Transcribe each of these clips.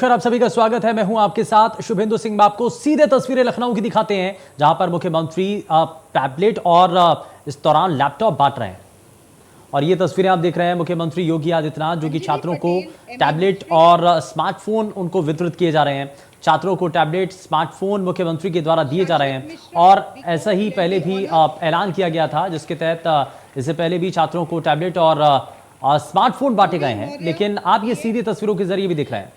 आप सभी का स्वागत है। मैं हूं आपके साथ शुभेंदु सिंह। आपको सीधे तस्वीरें लखनऊ की दिखाते हैं, जहां पर मुख्यमंत्री टैबलेट और इस दौरान लैपटॉप बांट रहे हैं। और ये तस्वीरें आप देख रहे हैं मुख्यमंत्री योगी आदित्यनाथ, जो कि छात्रों को टैबलेट और स्मार्टफोन उनको वितरित किए जा रहे हैं। छात्रों को टैबलेट, स्मार्टफोन मुख्यमंत्री के द्वारा दिए जा रहे हैं। और ऐसा ही पहले भी ऐलान किया गया था, जिसके तहत इससे पहले भी छात्रों को टैबलेट और स्मार्टफोन बांटे गए हैं। लेकिन आप ये सीधी तस्वीरों के जरिए भी दिख रहे हैं,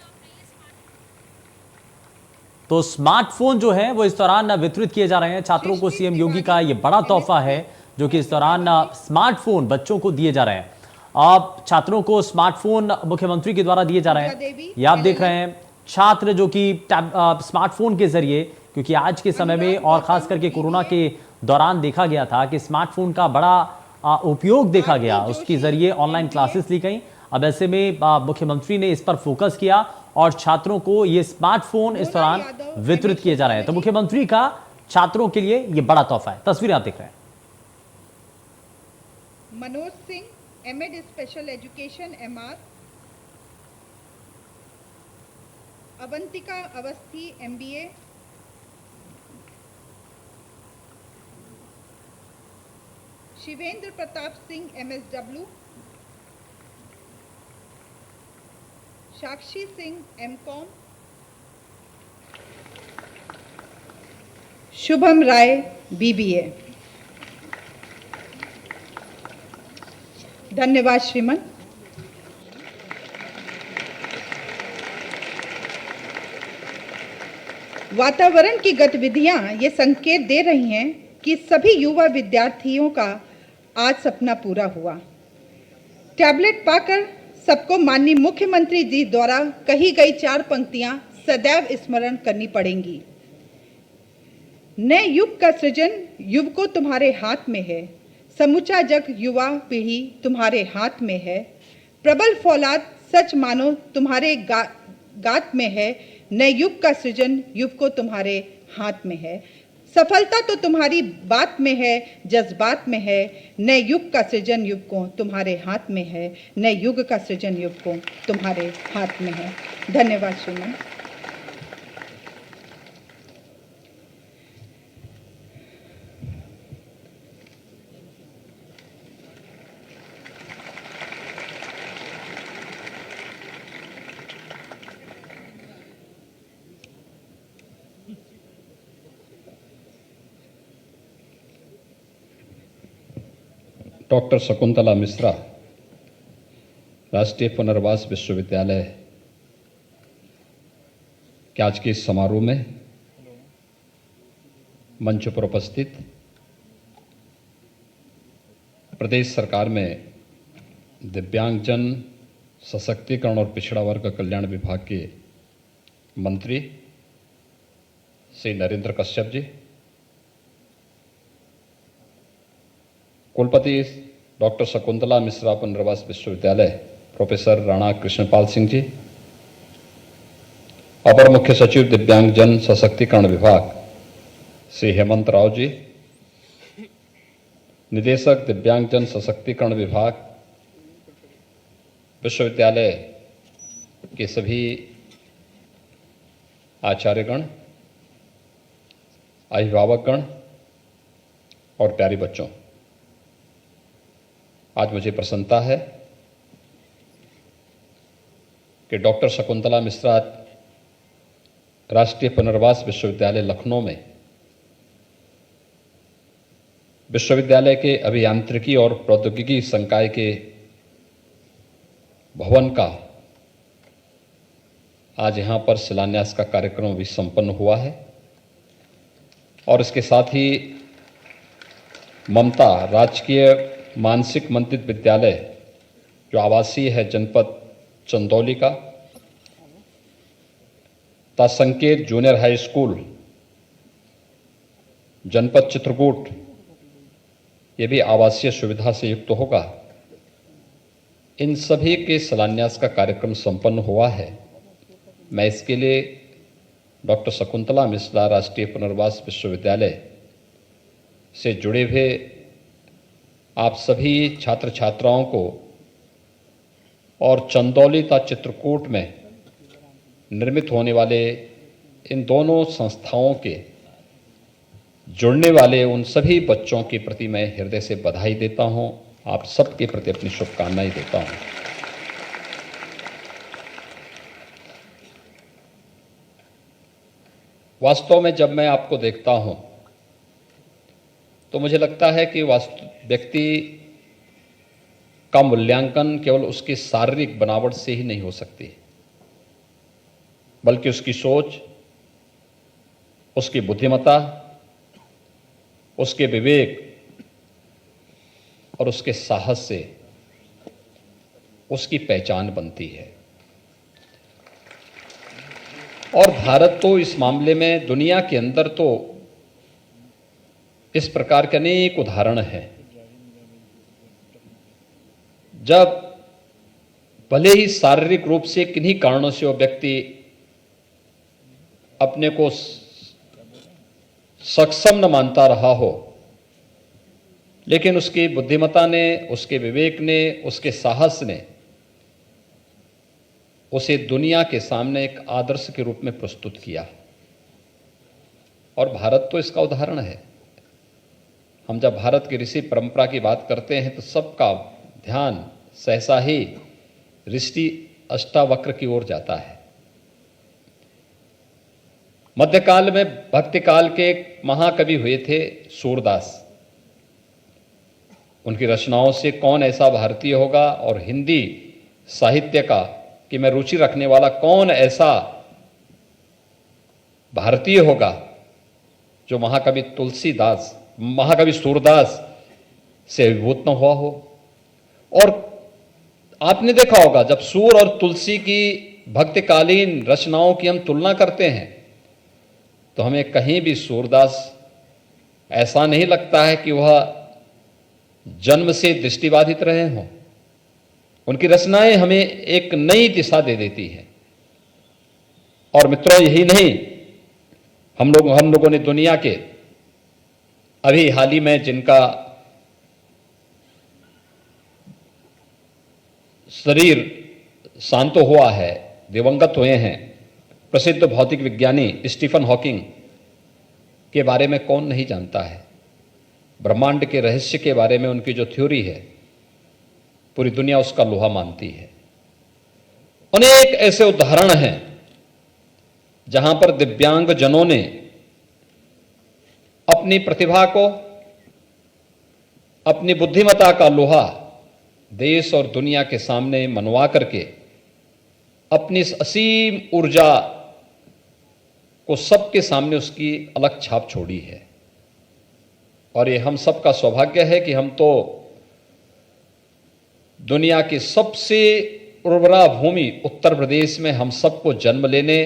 तो स्मार्टफोन जो है वो इस दौरान वितरित किए जा रहे हैं छात्रों को। सीएम योगी का ये बड़ा तोहफा है, जो कि इस दौरान स्मार्टफोन बच्चों को दिए जा रहे हैं। अब छात्रों को स्मार्टफोन मुख्यमंत्री के द्वारा दिए जा रहे हैं। ये आप देख रहे हैं छात्र जो कि स्मार्टफोन के जरिए, क्योंकि आज के समय में और खास करके कोरोना के दौरान देखा गया था कि स्मार्टफोन का बड़ा उपयोग देखा गया, उसके जरिए ऑनलाइन क्लासेस ली गई। अब ऐसे में मुख्यमंत्री ने इस पर फोकस किया और छात्रों को ये स्मार्टफोन इस दौरान वितरित किए जा रहे हैं। तो मुख्यमंत्री का छात्रों के लिए ये बड़ा तोहफा है। तस्वीरें आप देख रहे हैं। Manoj Singh, MEd special education MR, Avantika Awasthi MBA, Shivendra Pratap Singh MSW, Sakshi Singh MCom, Shubham Rai BBA. धन्यवाद श्रीमान। वातावरण की गतिविधियां ये संकेत दे रही हैं कि सभी युवा विद्यार्थियों का आज सपना पूरा हुआ। टैबलेट पाकर सबको माननीय मुख्यमंत्री जी द्वारा कही गई 4 पंक्तियां सदैव स्मरण करनी पड़ेंगी। नए युग का सृजन युवकों तुम्हारे हाथ में है, समूचा जग युवा पीढ़ी तुम्हारे हाथ में है। प्रबल फौलाद सच मानो तुम्हारे गात में है, नए युग का सृजन युवकों तुम्हारे हाथ में है। सफलता तो तुम्हारी बात में है, जज्बात में है, नए युग का सृजन युवकों तुम्हारे हाथ में है, नए युग का सृजन युवकों तुम्हारे हाथ में है। धन्यवाद श्रीमान। डॉक्टर शकुंतला मिश्रा, राष्ट्रीय पुनर्वास विश्वविद्यालय के आज के इस समारोह में मंच पर उपस्थित प्रदेश सरकार में दिव्यांगजन सशक्तिकरण और पिछड़ा वर्ग कल्याण विभाग के मंत्री श्री नरेंद्र कश्यप जी, कुलपति डॉक्टर शकुंतला मिश्रा पुनर्वास विश्वविद्यालय प्रोफेसर राणा कृष्णपाल सिंह जी, अपर मुख्य सचिव दिव्यांगजन सशक्तिकरण विभाग श्री हेमंत राव जी, निदेशक दिव्यांगजन सशक्तिकरण विभाग, विश्वविद्यालय के सभी आचार्यगण, अभिभावकगण और प्यारे बच्चों, आज मुझे प्रसन्नता है कि डॉक्टर शकुंतला मिश्रा राष्ट्रीय पुनर्वास विश्वविद्यालय लखनऊ में विश्वविद्यालय के अभियांत्रिकी और प्रौद्योगिकी संकाय के भवन का आज यहां पर शिलान्यास का कार्यक्रम भी संपन्न हुआ है। और इसके साथ ही ममता राजकीय मानसिक मंदिर विद्यालय जो आवासीय है जनपद चंदौली का, तथा संकेत जूनियर हाई स्कूल जनपद चित्रकूट, ये भी आवासीय सुविधा से युक्त होगा। इन सभी के शिलान्यास का कार्यक्रम संपन्न हुआ है। मैं इसके लिए डॉक्टर शकुंतला मिश्रा राष्ट्रीय पुनर्वास विश्वविद्यालय से जुड़े हुए आप सभी छात्र छात्राओं को और चंदौली तथा चित्रकूट में निर्मित होने वाले इन दोनों संस्थाओं के जुड़ने वाले उन सभी बच्चों के प्रति मैं हृदय से बधाई देता हूं, आप सबके प्रति अपनी शुभकामनाएं देता हूं। वास्तव में जब मैं आपको देखता हूं तो मुझे लगता है कि व्यक्ति का मूल्यांकन केवल उसकी शारीरिक बनावट से ही नहीं हो सकती, बल्कि उसकी सोच, उसकी बुद्धिमत्ता, उसके विवेक और उसके साहस से उसकी पहचान बनती है। और भारत तो इस मामले में दुनिया के अंदर तो इस प्रकार के अनेक उदाहरण हैं। जब भले ही शारीरिक रूप से किन्हीं कारणों से वो व्यक्ति अपने को सक्षम न मानता रहा हो, लेकिन उसकी बुद्धिमत्ता ने, उसके विवेक ने, उसके साहस ने उसे दुनिया के सामने एक आदर्श के रूप में प्रस्तुत किया। और भारत तो इसका उदाहरण है। हम जब भारत की ऋषि परंपरा की बात करते हैं तो सबका ध्यान सहसा ही ऋषि अष्टावक्र की ओर जाता है। मध्यकाल में भक्ति काल के एक महाकवि हुए थे सूरदास। उनकी रचनाओं से कौन ऐसा भारतीय होगा, और हिंदी साहित्य का कि मैं रुचि रखने वाला कौन ऐसा भारतीय होगा जो महाकवि सूरदास से अभिभूत न हुआ हो। और आपने देखा होगा जब सूर और तुलसी की भक्तिकालीन रचनाओं की हम तुलना करते हैं तो हमें कहीं भी सूरदास ऐसा नहीं लगता है कि वह जन्म से दृष्टिबाधित रहे हों। उनकी रचनाएं हमें एक नई दिशा दे देती हैं। और मित्रों, यही नहीं, हम लोगों ने दुनिया के अभी हाल ही में जिनका शरीर शांत हुआ है, दिवंगत हुए हैं, प्रसिद्ध भौतिक विज्ञानी स्टीफन हॉकिंग के बारे में कौन नहीं जानता है। ब्रह्मांड के रहस्य के बारे में उनकी जो थ्योरी है, पूरी दुनिया उसका लोहा मानती है। अनेक ऐसे उदाहरण हैं जहां पर दिव्यांग जनों ने अपनी प्रतिभा को, अपनी बुद्धिमत्ता का लोहा देश और दुनिया के सामने मनवा करके अपनी इस असीम ऊर्जा को सबके सामने उसकी अलग छाप छोड़ी है। और ये हम सबका सौभाग्य है कि हम तो दुनिया की सबसे उर्वरा भूमि उत्तर प्रदेश में हम सबको जन्म लेने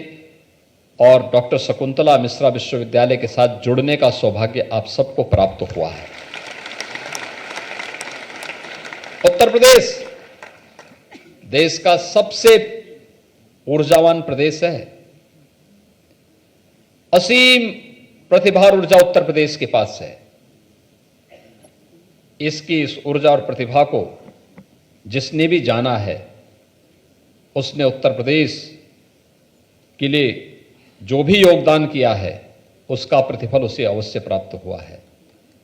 और डॉक्टर शकुंतला मिश्रा विश्वविद्यालय के साथ जुड़ने का सौभाग्य आप सबको प्राप्त हुआ है। उत्तर प्रदेश देश का सबसे ऊर्जावान प्रदेश है। असीम प्रतिभा और ऊर्जा उत्तर प्रदेश के पास है। इसकी इस ऊर्जा और प्रतिभा को जिसने भी जाना है, उसने उत्तर प्रदेश के लिए जो भी योगदान किया है उसका प्रतिफल उसे अवश्य प्राप्त हुआ है।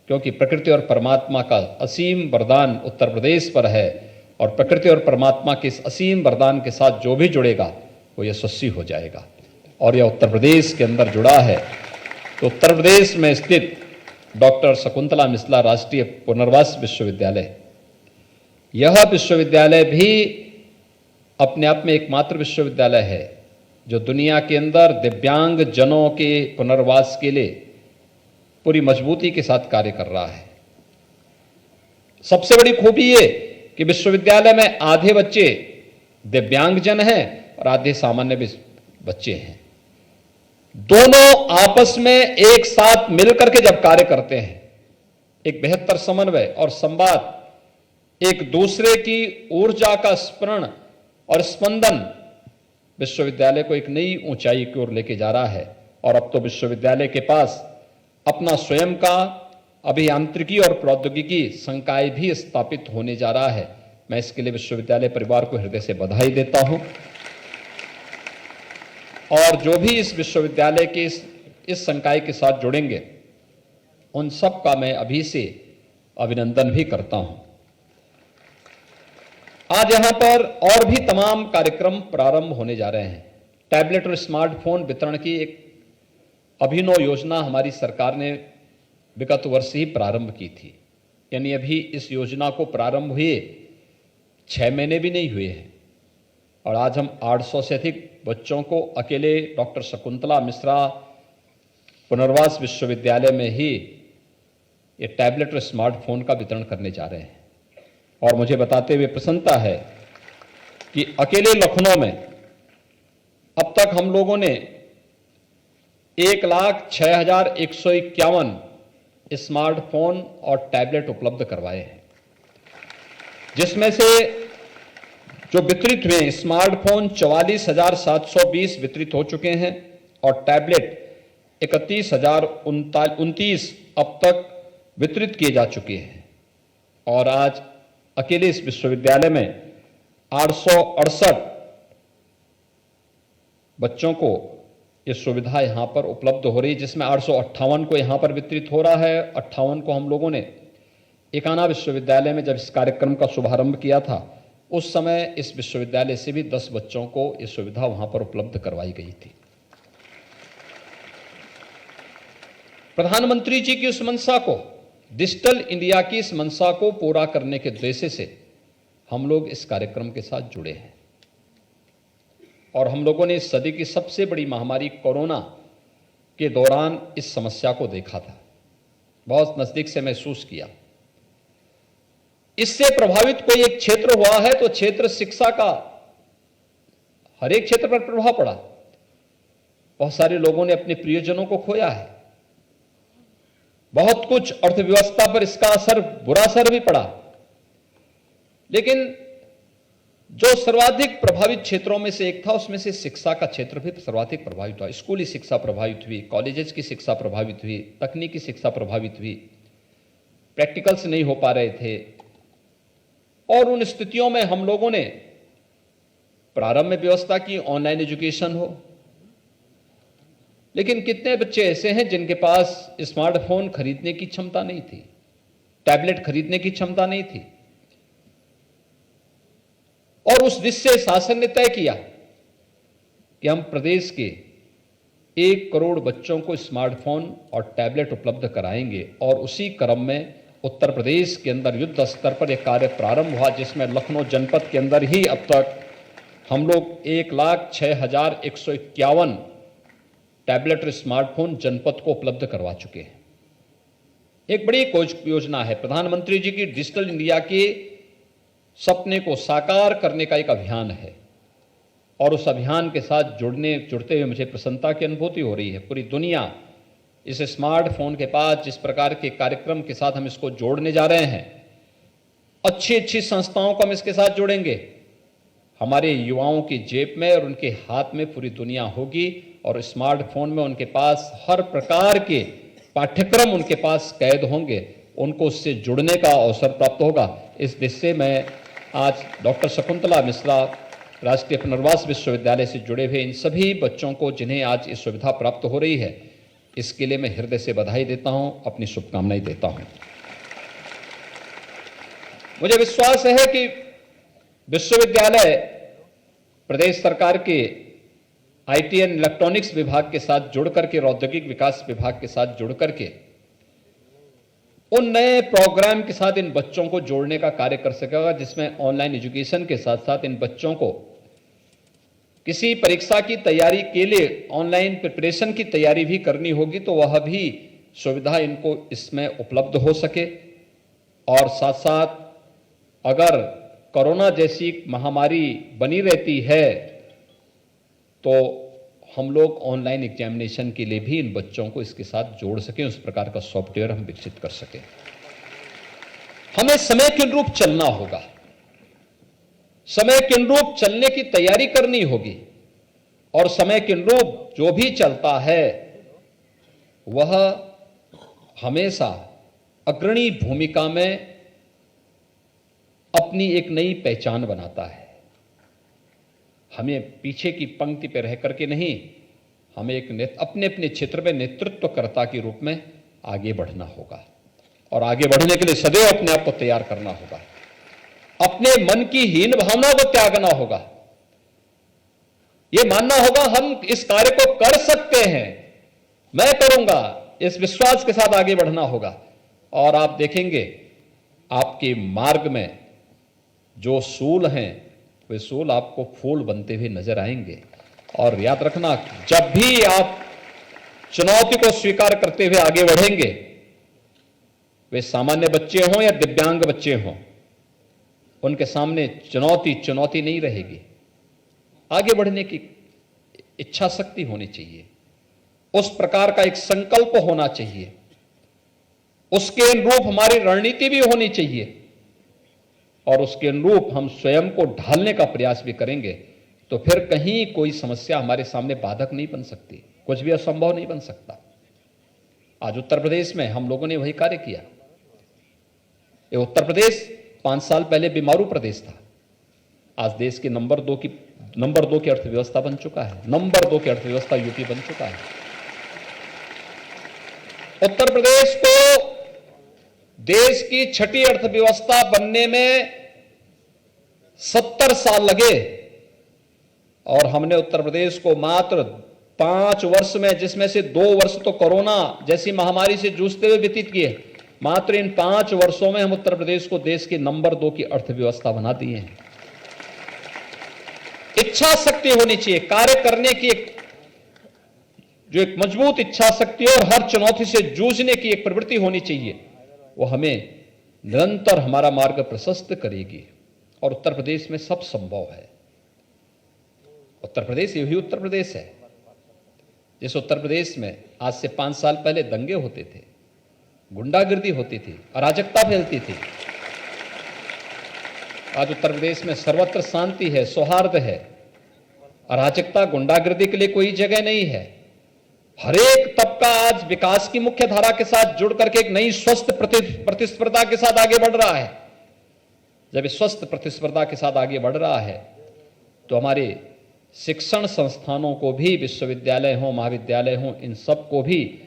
क्योंकि प्रकृति और परमात्मा का असीम वरदान उत्तर प्रदेश पर है, और प्रकृति और परमात्मा के इस असीम वरदान के साथ जो भी जुड़ेगा वो यशस्वी हो जाएगा। और यह उत्तर प्रदेश के अंदर जुड़ा है। तो उत्तर प्रदेश में स्थित डॉक्टर शकुंतला मिश्रा राष्ट्रीय पुनर्वास विश्वविद्यालय, यह विश्वविद्यालय भी अपने आप में एकमात्र विश्वविद्यालय है जो दुनिया के अंदर दिव्यांग जनों के पुनर्वास के लिए पूरी मजबूती के साथ कार्य कर रहा है। सबसे बड़ी खूबी ये कि विश्वविद्यालय में आधे बच्चे दिव्यांगजन हैं और आधे सामान्य बच्चे हैं। दोनों आपस में एक साथ मिलकर के जब कार्य करते हैं, एक बेहतर समन्वय और संवाद, एक दूसरे की ऊर्जा का स्मरण और स्पंदन विश्वविद्यालय को एक नई ऊंचाई की ओर लेके जा रहा है। और अब तो विश्वविद्यालय के पास अपना स्वयं का अभियांत्रिकी और प्रौद्योगिकी संकाय भी स्थापित होने जा रहा है। मैं इसके लिए विश्वविद्यालय परिवार को हृदय से बधाई देता हूं। और जो भी इस विश्वविद्यालय के इस संकाय के साथ जुड़ेंगे उन सब का मैं अभी से अभिनंदन भी करता हूं। आज यहां पर और भी तमाम कार्यक्रम प्रारंभ होने जा रहे हैं। टैबलेट और स्मार्टफोन वितरण की एक अभिनव योजना हमारी सरकार ने विगत वर्ष ही प्रारंभ की थी, यानी अभी इस योजना को प्रारंभ हुए 6 महीने भी नहीं हुए हैं और आज हम 800 से अधिक बच्चों को अकेले डॉक्टर शकुंतला मिश्रा पुनर्वास विश्वविद्यालय में ही ये टैबलेट और स्मार्टफोन का वितरण करने जा रहे हैं। और मुझे बताते हुए प्रसन्नता है कि अकेले लखनऊ में अब तक हम लोगों ने 1,06,151 स्मार्टफोन और टैबलेट उपलब्ध करवाए हैं, जिसमें से जो वितरित हुए स्मार्टफोन 44,720 वितरित हो चुके हैं और टैबलेट 31,029 अब तक वितरित किए जा चुके हैं। और आज अकेले इस विश्वविद्यालय में 868 बच्चों को ये सुविधा यहां पर उपलब्ध हो रही है, जिसमें 858 को यहां पर वितरित हो रहा है। 58 को हम लोगों ने एकाना विश्वविद्यालय में जब इस कार्यक्रम का शुभारंभ किया था उस समय इस विश्वविद्यालय से भी 10 बच्चों को ये सुविधा वहां पर उपलब्ध करवाई गई थी। प्रधानमंत्री जी की उस मंशा को, डिजिटल इंडिया की इस मंशा को पूरा करने के उद्देश्य से हम लोग इस कार्यक्रम के साथ जुड़े हैं और हम लोगों ने इस सदी की सबसे बड़ी महामारी कोरोना के दौरान इस समस्या को देखा था, बहुत नजदीक से महसूस किया। इससे प्रभावित कोई एक क्षेत्र हुआ है तो क्षेत्र शिक्षा का, हर एक क्षेत्र पर प्रभाव पड़ा। बहुत सारे लोगों ने अपने प्रियजनों को खोया है, बहुत कुछ अर्थव्यवस्था पर इसका असर, बुरा असर भी पड़ा। लेकिन जो सर्वाधिक प्रभावित क्षेत्रों में से एक था उसमें से शिक्षा का क्षेत्र भी सर्वाधिक प्रभावित हुआ। स्कूली शिक्षा प्रभावित हुई, कॉलेजेस की शिक्षा प्रभावित हुई, तकनीकी शिक्षा प्रभावित हुई, प्रैक्टिकल्स नहीं हो पा रहे थे। और उन स्थितियों में हम लोगों ने प्रारंभ में व्यवस्था की ऑनलाइन एजुकेशन हो, लेकिन कितने बच्चे ऐसे हैं जिनके पास स्मार्टफोन खरीदने की क्षमता नहीं थी, टैबलेट खरीदने की क्षमता नहीं थी। और उस दृष्टि से शासन ने तय किया कि हम प्रदेश के 1 करोड़ बच्चों को स्मार्टफोन और टैबलेट उपलब्ध कराएंगे। और उसी क्रम में उत्तर प्रदेश के अंदर युद्ध स्तर पर यह कार्य प्रारंभ हुआ, जिसमें लखनऊ जनपद के अंदर ही अब तक हम लोग 1,06,151 टैबलेट और स्मार्टफोन जनपद को उपलब्ध करवा चुके हैं। एक बड़ी योजना है, प्रधानमंत्री जी की डिजिटल इंडिया के सपने को साकार करने का एक अभियान है और उस अभियान के साथ जुड़ते हुए मुझे प्रसन्नता की अनुभूति हो रही है। पूरी दुनिया इस स्मार्टफोन के पास जिस प्रकार के कार्यक्रम के साथ हम इसको जोड़ने जा रहे हैं, अच्छी अच्छी संस्थाओं को हम इसके साथ जोड़ेंगे। हमारे युवाओं की जेब में और उनके हाथ में पूरी दुनिया होगी और स्मार्टफोन में उनके पास हर प्रकार के पाठ्यक्रम उनके पास कैद होंगे, उनको उससे जुड़ने का अवसर प्राप्त होगा। इस दिशा से मैं आज डॉक्टर शकुंतला मिश्रा राष्ट्रीय पुनर्वास विश्वविद्यालय से जुड़े हुए इन सभी बच्चों को जिन्हें आज ये सुविधा प्राप्त हो रही है, इसके लिए मैं हृदय से बधाई देता हूं, अपनी शुभकामनाएं देता हूं। मुझे विश्वास है कि विश्वविद्यालय प्रदेश सरकार के आईटी एंड इलेक्ट्रॉनिक्स विभाग के साथ जुड़कर के, औद्योगिक विकास विभाग के साथ जुड़कर के उन नए प्रोग्राम के साथ इन बच्चों को जोड़ने का कार्य कर सकेगा, जिसमें ऑनलाइन एजुकेशन के साथ साथ इन बच्चों को किसी परीक्षा की तैयारी के लिए ऑनलाइन प्रिपरेशन की तैयारी भी करनी होगी तो वह भी सुविधा इनको इसमें उपलब्ध हो सके। और साथ साथ अगर कोरोना जैसी महामारी बनी रहती है तो हम लोग ऑनलाइन एग्जामिनेशन के लिए भी इन बच्चों को इसके साथ जोड़ सकें, उस प्रकार का सॉफ्टवेयर हम विकसित कर सकें। हमें समय के अनुरूप चलना होगा, समय के अनुरूप चलने की तैयारी करनी होगी और समय के अनुरूप जो भी चलता है वह हमेशा अग्रणी भूमिका में अपनी एक नई पहचान बनाता है। हमें पीछे की पंक्ति पर रह करके नहीं, हमें एक अपने अपने क्षेत्र में नेतृत्वकर्ता के रूप में आगे बढ़ना होगा और आगे बढ़ने के लिए सदैव अपने आप को तैयार करना होगा। अपने मन की हीन भावना को त्यागना होगा। यह मानना होगा हम इस कार्य को कर सकते हैं, मैं करूंगा, इस विश्वास के साथ आगे बढ़ना होगा। और आप देखेंगे आपके मार्ग में जो सूल हैं वे सूल आपको फूल बनते हुए नजर आएंगे। और याद रखना, जब भी आप चुनौती को स्वीकार करते हुए आगे बढ़ेंगे, वे सामान्य बच्चे हों या दिव्यांग बच्चे हों, उनके सामने चुनौती नहीं रहेगी। आगे बढ़ने की इच्छा शक्ति होनी चाहिए, उस प्रकार का एक संकल्प होना चाहिए, उसके अनुरूप हमारी रणनीति भी होनी चाहिए और उसके अनुरूप हम स्वयं को ढालने का प्रयास भी करेंगे, तो फिर कहीं कोई समस्या हमारे सामने बाधक नहीं बन सकती, कुछ भी असंभव नहीं बन सकता। आज उत्तर प्रदेश में हम लोगों ने वही कार्य किया। ये उत्तर प्रदेश 5 साल पहले बीमारू प्रदेश था, आज देश के नंबर 2 की अर्थव्यवस्था बन चुका है। नंबर 2 की अर्थव्यवस्था यूपी बन चुका है। उत्तर प्रदेश को देश की 6ठी अर्थव्यवस्था बनने में 70 साल लगे और हमने उत्तर प्रदेश को मात्र 5 वर्ष में, जिसमें से 2 वर्ष तो कोरोना जैसी महामारी से जूझते हुए व्यतीत किए, मात्र इन 5 वर्षों में हम उत्तर प्रदेश को देश की नंबर 2 की अर्थव्यवस्था बना दिए हैं। इच्छा शक्ति होनी चाहिए, कार्य करने की एक मजबूत इच्छा शक्ति और हर चुनौती से जूझने की एक प्रवृत्ति होनी चाहिए, वो हमें निरंतर हमारा मार्ग प्रशस्त करेगी। और उत्तर प्रदेश में सब संभव है। उत्तर प्रदेश यही उत्तर प्रदेश है जिस उत्तर प्रदेश में आज से 5 साल पहले दंगे होते थे, गुंडागिर्दी होती थी, अराजकता फैलती थी। आज उत्तर प्रदेश में सर्वत्र शांति है, सौहार्द है, अराजकता गुंडागिर्दी के लिए कोई जगह नहीं है। हर एक तबका आज विकास की मुख्य धारा के साथ जुड़ करके एक नई स्वस्थ प्रतिस्पर्धा के साथ आगे बढ़ रहा है। जब इस स्वस्थ प्रतिस्पर्धा के साथ आगे बढ़ रहा है तो हमारे शिक्षण संस्थानों को भी, विश्वविद्यालय हो, महाविद्यालय हो, इन सब को भी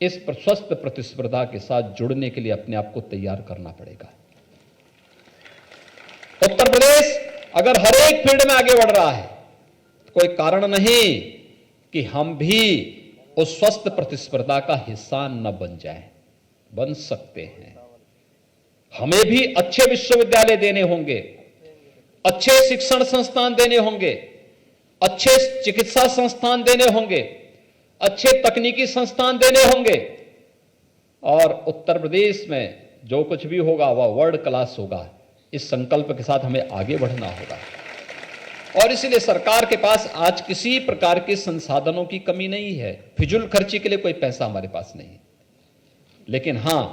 इस स्वस्थ प्रतिस्पर्धा के साथ जुड़ने के लिए अपने आप को तैयार करना पड़ेगा। उत्तर प्रदेश अगर हर एक फील्ड में आगे बढ़ रहा है तो कोई कारण नहीं कि हम भी उस स्वस्थ प्रतिस्पर्धा का हिस्सा न बन जाएं। बन सकते हैं। हमें भी अच्छे विश्वविद्यालय देने होंगे, अच्छे शिक्षण संस्थान देने होंगे, अच्छे चिकित्सा संस्थान देने होंगे, अच्छे तकनीकी संस्थान देने होंगे और उत्तर प्रदेश में जो कुछ भी होगा वह वर्ल्ड क्लास होगा। इस संकल्प के साथ हमें आगे बढ़ना होगा और इसलिए सरकार के पास आज किसी प्रकार के संसाधनों की कमी नहीं है। फिजूल खर्ची के लिए कोई पैसा हमारे पास नहीं, लेकिन हां,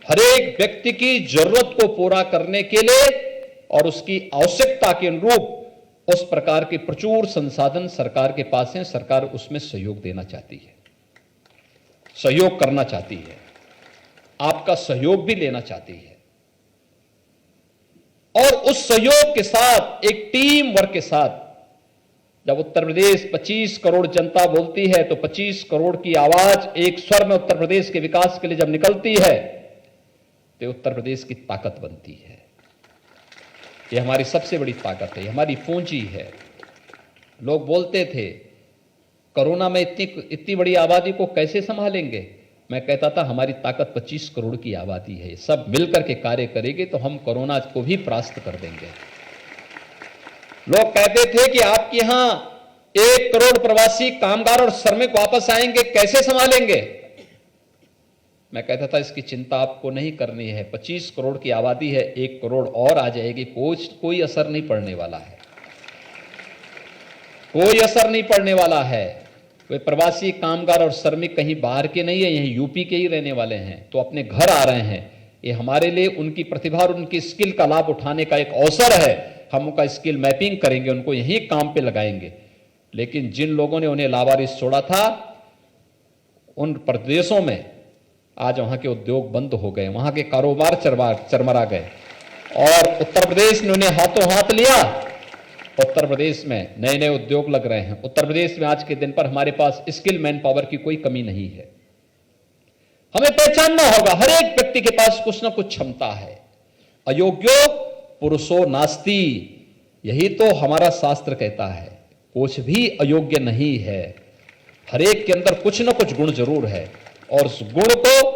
हर एक व्यक्ति की जरूरत को पूरा करने के लिए और उसकी आवश्यकता के अनुरूप उस प्रकार के प्रचुर संसाधन सरकार के पास हैं। सरकार उसमें सहयोग देना चाहती है, सहयोग करना चाहती है, आपका सहयोग भी लेना चाहती है और उस सहयोग के साथ, एक टीम वर्क के साथ, जब उत्तर प्रदेश 25 करोड़ जनता बोलती है तो 25 करोड़ की आवाज एक स्वर में उत्तर प्रदेश के विकास के लिए जब निकलती है तो उत्तर प्रदेश की ताकत बनती है। ये हमारी सबसे बड़ी ताकत है, हमारी पूंजी है। लोग बोलते थे कोरोना में इतनी बड़ी आबादी को कैसे संभालेंगे। मैं कहता था हमारी ताकत 25 करोड़ की आबादी है, सब मिलकर के कार्य करेंगे तो हम कोरोना को भी परास्त कर देंगे। लोग कहते थे कि आपके यहां 1 करोड़ प्रवासी कामगार और श्रमिक वापस आएंगे, कैसे संभालेंगे। मैं कहता था इसकी चिंता आपको नहीं करनी है, 25 करोड़ की आबादी है, 1 करोड़ और आ जाएगी, कोई असर नहीं पड़ने वाला है, कोई असर नहीं पड़ने वाला है। वे प्रवासी कामगार और श्रमिक कहीं बाहर के नहीं है, यहीं यूपी के ही रहने वाले हैं, तो अपने घर आ रहे हैं। ये हमारे लिए उनकी प्रतिभा और उनकी स्किल का लाभ उठाने का एक अवसर है। हम उनका स्किल मैपिंग करेंगे, उनको यहीं काम पे लगाएंगे। लेकिन जिन लोगों ने उन्हें लावारिस छोड़ा था उन प्रदेशों में आज वहां के उद्योग बंद हो गए, वहां के कारोबार चरमरा गए और उत्तर प्रदेश ने उन्हें हाथों हाथ लिया उत्तर प्रदेश में नए नए उद्योग लग रहे हैं। उत्तर प्रदेश में आज के दिन पर हमारे पास स्किल मैन पावर की कोई कमी नहीं है। हमें पहचानना होगा, हर एक व्यक्ति के पास कुछ ना कुछ क्षमता है। अयोग्यो पुरुषो नास्ति, यही तो हमारा शास्त्र कहता है। कुछ भी अयोग्य नहीं है, हर एक के अंदर कुछ ना कुछ गुण जरूर है, और उस गुण को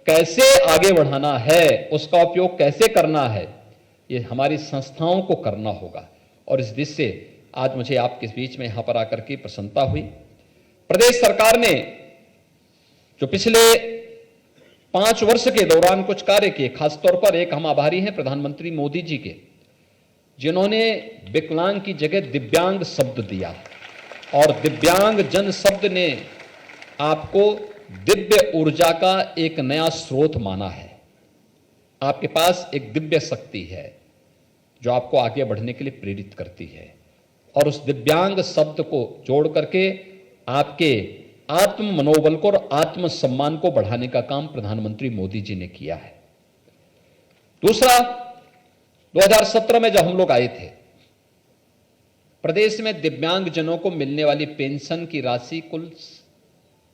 कैसे आगे बढ़ाना है, उसका उपयोग कैसे करना है, ये हमारी संस्थाओं को करना होगा। और इस दृष्टि से आज मुझे आपके बीच में यहां पर आकर के प्रसन्नता हुई। प्रदेश सरकार ने जो पिछले 5 वर्ष के दौरान कुछ कार्य किए, खासतौर पर एक हम आभारी हैं प्रधानमंत्री मोदी जी के, जिन्होंने विकलांग की जगह दिव्यांग शब्द दिया, और दिव्यांग जन शब्द ने आपको दिव्य ऊर्जा का एक नया स्रोत माना है। आपके पास एक दिव्य शक्ति है जो आपको आगे बढ़ने के लिए प्रेरित करती है, और उस दिव्यांग शब्द को जोड़ करके आपके आत्म मनोबल को और आत्म सम्मान को बढ़ाने का काम प्रधानमंत्री मोदी जी ने किया है। दूसरा, 2017 में जब हम लोग आए थे, प्रदेश में दिव्यांग जनों को मिलने वाली पेंशन की राशि कुल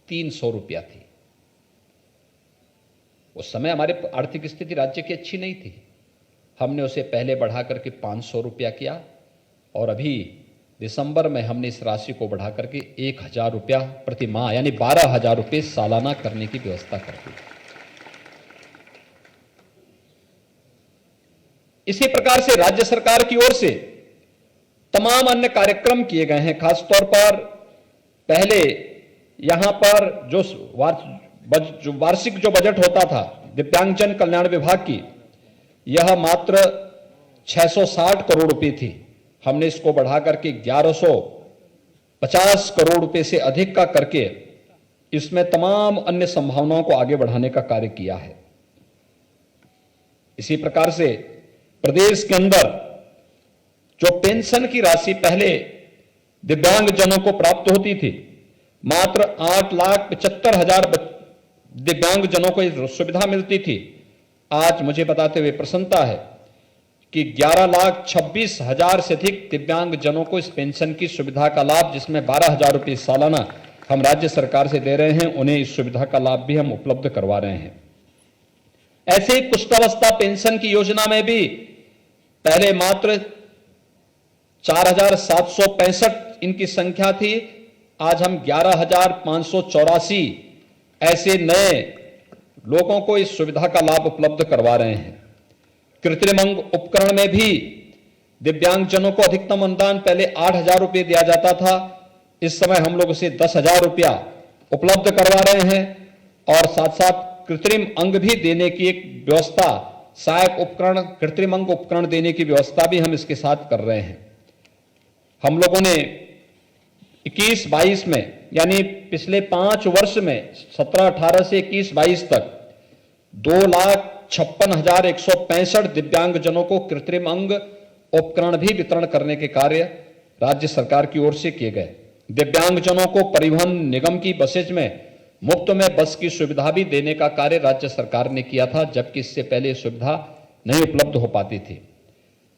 300 रुपया थी। उस समय हमारे आर्थिक स्थिति राज्य की अच्छी नहीं थी। हमने उसे पहले बढ़ा करके 500 रुपया किया, और अभी दिसंबर में हमने इस राशि को बढ़ा करके 1000 रुपया प्रति माह यानी 12,000 रुपये सालाना करने की व्यवस्था कर दी। इसी प्रकार से राज्य सरकार की ओर से तमाम अन्य कार्यक्रम किए गए हैं। खासतौर पर पहले यहां पर जो वार्षिक जो बजट होता था दिव्यांगजन कल्याण विभाग की, यह मात्र 660 करोड़ रुपए थी। हमने इसको बढ़ा करके 1150 करोड़ रुपए से अधिक का करके इसमें तमाम अन्य संभावनाओं को आगे बढ़ाने का कार्य किया है। इसी प्रकार से प्रदेश के अंदर जो पेंशन की राशि पहले दिव्यांग जनों को प्राप्त होती थी, मात्र 8,75,000 दिव्यांग जनों को इस सुविधा मिलती थी। आज मुझे बताते हुए प्रसन्नता है कि 11,26,000 से अधिक दिव्यांग जनों को इस पेंशन की सुविधा का लाभ, जिसमें 12,000 रुपये सालाना हम राज्य सरकार से दे रहे हैं, उन्हें इस सुविधा का लाभ भी हम उपलब्ध करवा रहे हैं। ऐसे ही कुष्ठावस्था पेंशन की योजना में भी पहले मात्र 4,765 इनकी संख्या थी, आज हम 11,584 ऐसे नए लोगों को इस सुविधा का लाभ उपलब्ध करवा रहे हैं। कृत्रिम अंग उपकरण में भी दिव्यांगजनों को अधिकतम अनुदान पहले 8,000 रुपये दिया जाता था, इस समय हम लोग उसे 10,000 रुपया उपलब्ध करवा रहे हैं, और साथ साथ कृत्रिम अंग भी देने की एक व्यवस्था, सहायक उपकरण, कृत्रिम अंग उपकरण देने की व्यवस्था भी हम इसके साथ कर रहे हैं। हम लोगों ने 21-22 में यानी पिछले 5 वर्ष में 17-18 से 21-22 तक 2,56,165 दिव्यांगजनों को कृत्रिम अंग उपकरण भी वितरण करने के कार्य राज्य सरकार की ओर से किए गए। दिव्यांगजनों को परिवहन निगम की बसेज में मुफ्त में बस की सुविधा भी देने का कार्य राज्य सरकार ने किया था, जबकि इससे पहले सुविधा नहीं उपलब्ध हो पाती थी।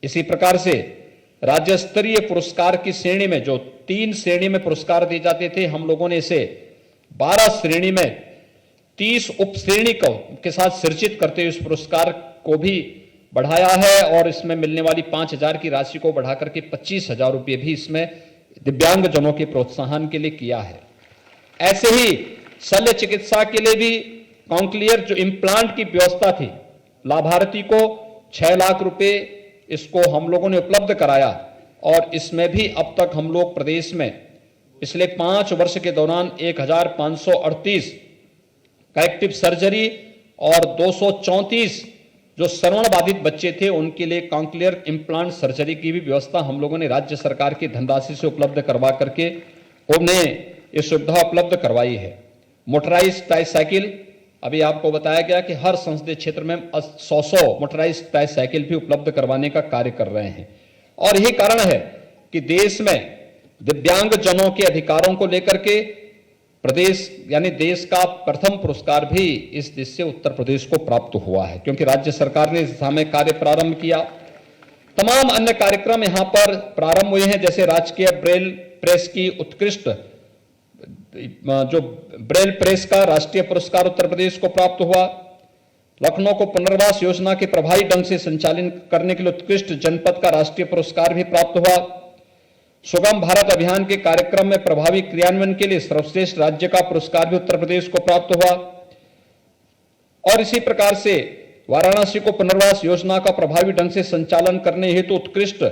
इसी प्रकार से राज्य स्तरीय पुरस्कार की श्रेणी में जो 3 श्रेणी में पुरस्कार दिए जाते थे, हम लोगों ने इसे 12 श्रेणी में 30 उप श्रेणी के साथ सृजित करते हुए इस पुरस्कार को भी बढ़ाया है, और इसमें मिलने वाली 5,000 की राशि को बढ़ा करके 25,000 रुपये भी इसमें दिव्यांगजनों के प्रोत्साहन के लिए किया है। ऐसे ही शल्य चिकित्सा के लिए भी कॉन्क्लियर जो इम्प्लांट की व्यवस्था थी, लाभार्थी को 6 लाख रुपए इसको हम लोगों ने उपलब्ध कराया, और इसमें भी अब तक हम लोग प्रदेश में पिछले 5 वर्ष के दौरान 1,538 करेक्टिव सर्जरी और 234 जो श्रवण बाधित बच्चे थे उनके लिए कॉन्क्लियर इम्प्लांट सर्जरी की भी व्यवस्था हम लोगों ने राज्य सरकार की धनराशि से उपलब्ध करवा करके उन्हें ये सुविधा उपलब्ध करवाई है। मोटराइज्ड ट्राईसाइकिल, अभी आपको बताया गया कि हर संसदीय क्षेत्र में 100 मोटराइज्ड ट्राईसाइकिल भी उपलब्ध करवाने का कार्य कर रहे हैं, और यही कारण है कि देश में दिव्यांग जनों के अधिकारों को लेकर के प्रदेश यानी देश का प्रथम पुरस्कार भी इस देश से उत्तर प्रदेश को प्राप्त हुआ है, क्योंकि राज्य सरकार ने इस दिशा में कार्य प्रारंभ किया। तमाम अन्य कार्यक्रम यहां पर प्रारंभ हुए हैं, जैसे राजकीय ब्रेल प्रेस की उत्कृष्ट जो ब्रेल प्रेस का राष्ट्रीय पुरस्कार उत्तर प्रदेश को प्राप्त हुआ। लखनऊ को पुनर्वास योजना के प्रभावी ढंग से संचालन करने के लिए उत्कृष्ट जनपद का राष्ट्रीय पुरस्कार भी प्राप्त हुआ। सुगम भारत अभियान के कार्यक्रम में प्रभावी क्रियान्वयन के लिए सर्वश्रेष्ठ राज्य का पुरस्कार भी उत्तर प्रदेश को प्राप्त हुआ। और इसी प्रकार से वाराणसी को पुनर्वास योजना का प्रभावी ढंग से संचालन करने हेतु उत्कृष्ट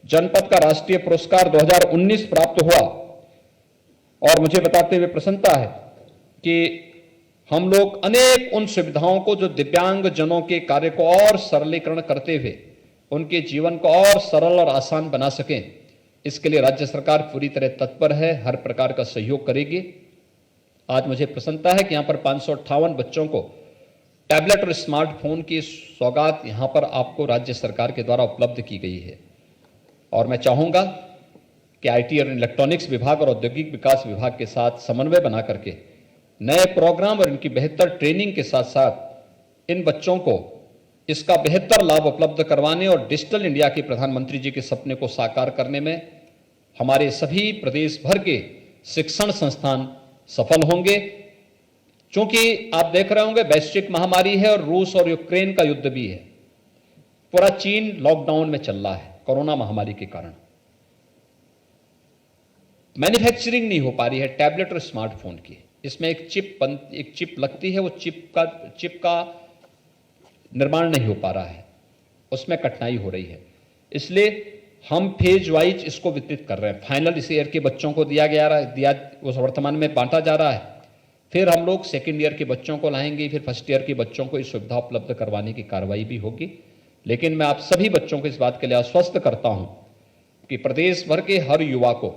जनपद का राष्ट्रीय पुरस्कार 2019 प्राप्त हुआ। और मुझे बताते हुए प्रसन्नता है कि हम लोग अनेक उन सुविधाओं को जो दिव्यांग जनों के कार्य को और सरलीकरण करते हुए उनके जीवन को और सरल और आसान बना सकें, इसके लिए राज्य सरकार पूरी तरह तत्पर है, हर प्रकार का सहयोग करेगी। आज मुझे प्रसन्नता है कि यहां पर 558 बच्चों को टैबलेट और स्मार्टफोन की सौगात यहां पर आपको राज्य सरकार के द्वारा उपलब्ध की गई है। और मैं चाहूंगा कि आईटी और इलेक्ट्रॉनिक्स विभाग और औद्योगिक विकास विभाग के साथ समन्वय बना करके नए प्रोग्राम और इनकी बेहतर ट्रेनिंग के साथ साथ इन बच्चों को इसका बेहतर लाभ उपलब्ध करवाने और डिजिटल इंडिया के प्रधानमंत्री जी के सपने को साकार करने में हमारे सभी प्रदेश भर के शिक्षण संस्थान सफल होंगे। क्योंकि आप देख रहे होंगे वैश्विक महामारी है और रूस और यूक्रेन का युद्ध भी है। पूरा चीन लॉकडाउन में चल रहा है कोरोना महामारी के कारण। मैन्युफैक्चरिंग नहीं हो पा रही है टैबलेट और स्मार्टफोन की। इसमें एक चिप लगती है, वो चिप का निर्माण नहीं हो पा रहा है, उसमें कठिनाई हो रही है। इसलिए हम फेज वाइज इसको वितरित कर रहे हैं। फाइनल इस ईयर के बच्चों को उस वर्तमान में बांटा जा रहा है। फिर हम लोग सेकेंड ईयर के बच्चों को लाएंगे, फिर फर्स्ट ईयर के बच्चों को इस सुविधा उपलब्ध करवाने की कार्रवाई भी होगी। लेकिन मैं आप सभी बच्चों को इस बात के लिए आश्वस्त करता हूं कि प्रदेश भर के हर युवा को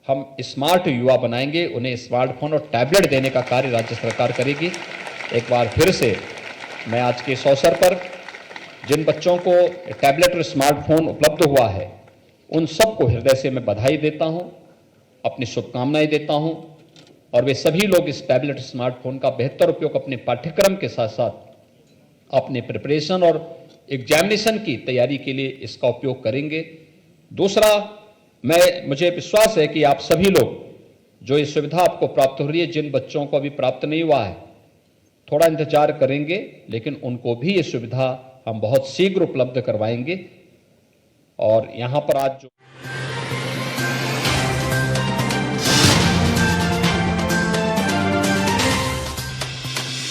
हम स्मार्ट युवा बनाएंगे। उन्हें स्मार्टफोन और टैबलेट देने का कार्य राज्य सरकार करेगी। एक बार फिर से मैं आज के इस अवसर पर जिन बच्चों को टैबलेट और स्मार्टफोन उपलब्ध हुआ है उन सबको हृदय से मैं बधाई देता हूं, अपनी शुभकामनाएं देता हूं। और वे सभी लोग इस टैबलेट स्मार्टफोन का बेहतर उपयोग अपने पाठ्यक्रम के साथ साथ अपने प्रिपरेशन और एग्जामिनेशन की तैयारी के लिए इसका उपयोग करेंगे। दूसरा, मुझे विश्वास है कि आप सभी लोग जो ये सुविधा आपको प्राप्त हो रही है, जिन बच्चों को अभी प्राप्त नहीं हुआ है थोड़ा इंतजार करेंगे, लेकिन उनको भी ये सुविधा हम बहुत शीघ्र उपलब्ध करवाएंगे। और यहां पर आज जो